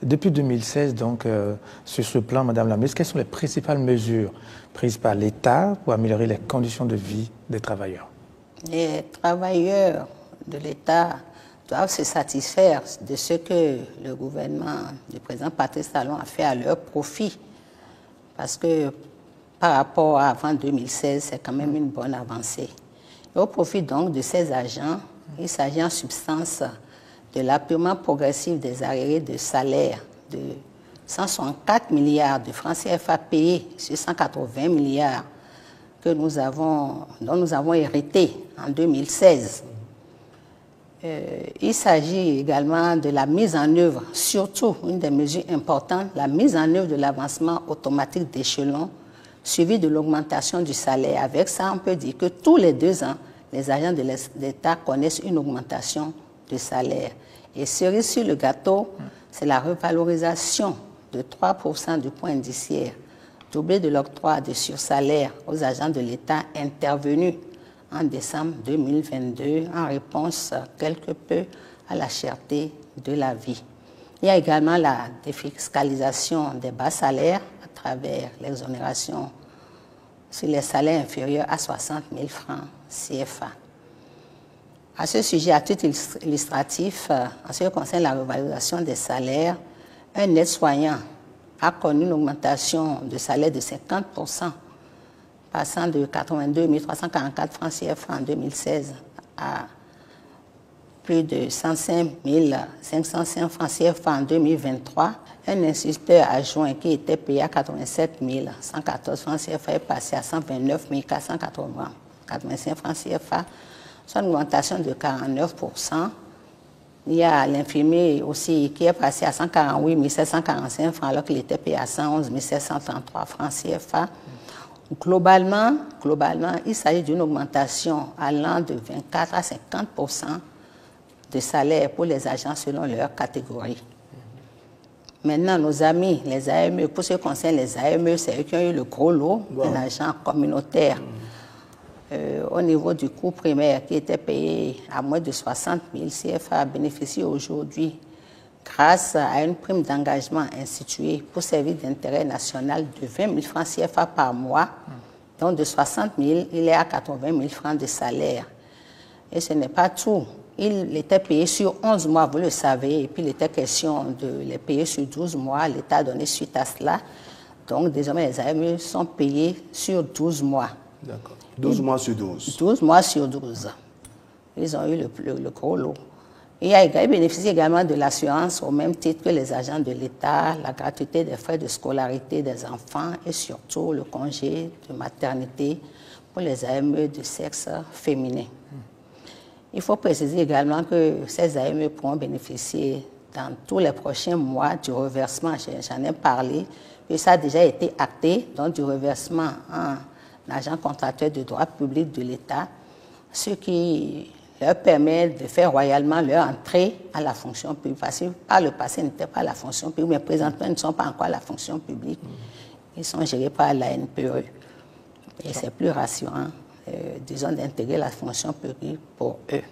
Depuis 2016, donc, sur ce plan, Madame la ministre, quelles sont les principales mesures prises par l'État pour améliorer les conditions de vie des travailleurs? Les travailleurs de l'État doivent se satisfaire de ce que le gouvernement du président Patrice Talon a fait à leur profit. Parce que par rapport à avant 2016, c'est quand même une bonne avancée. Et au profit donc de ces agents, il s'agit en substance de l'appurement progressif des arriérés de salaire de 164 milliards de francs CFA payés sur 180 milliards dont nous avons hérité en 2016. Il s'agit également de la mise en œuvre, surtout une des mesures importantes, la mise en œuvre de l'avancement automatique d'échelon suivi de l'augmentation du salaire. Avec ça, on peut dire que tous les 2 ans, les agents de l'État connaissent une augmentation de salaire. Et cerise sur le gâteau, c'est la revalorisation de 3% du point indiciaire, doublé de l'octroi de sursalaire aux agents de l'État intervenus en décembre 2022 en réponse quelque peu à la cherté de la vie. Il y a également la défiscalisation des bas salaires à travers l'exonération sur les salaires inférieurs à 60 000 francs CFA. À ce sujet, à titre illustratif, en ce qui concerne la revalorisation des salaires, un aide-soignant a connu une augmentation de salaire de 50%, passant de 82 344 francs CFA en 2016 à plus de 105 505 francs CFA en 2023. Un instituteur adjoint qui était payé à 87 114 francs CFA est passé à 129 485 francs CFA, soit une augmentation de 49%. Il y a l'infirmier aussi qui est passé à 148 745 francs alors qu'il était payé à 111 733 francs CFA. Globalement, il s'agit d'une augmentation allant de 24 à 50% de salaire pour les agents selon leur catégorie. Maintenant, nos amis, les AME, pour ce qui concerne les AME, c'est eux qui ont eu le gros lot, un agent communautaire. Au niveau du coût primaire qui était payé à moins de 60 000 CFA bénéficie aujourd'hui grâce à une prime d'engagement instituée pour service d'intérêt national de 20 000 francs CFA par mois. Donc de 60 000, il est à 80 000 francs de salaire. Et ce n'est pas tout. Il était payé sur 11 mois, vous le savez, et puis il était question de les payer sur 12 mois. L'État a donné suite à cela. Donc désormais, les AME sont payés sur 12 mois. D'accord. 12 mois sur 12. 12 mois sur 12. Ils ont eu le gros lot. Ils bénéficient également de l'assurance au même titre que les agents de l'État, la gratuité des frais de scolarité des enfants et surtout le congé de maternité pour les AME de sexe féminin. Il faut préciser également que ces AME pourront bénéficier dans tous les prochains mois du reversement, j'en ai parlé, puis ça a déjà été acté, donc du reversement en agent contractuel de droit public de l'État, ce qui leur permet de faire royalement leur entrée à la fonction publique. Parce que par le passé, ils n'étaient pas à la fonction publique, mais présentement, ils ne sont pas encore à la fonction publique. Ils sont gérés par la NPE. Et c'est plus rassurant, disons, d'intégrer la fonction publique pour eux.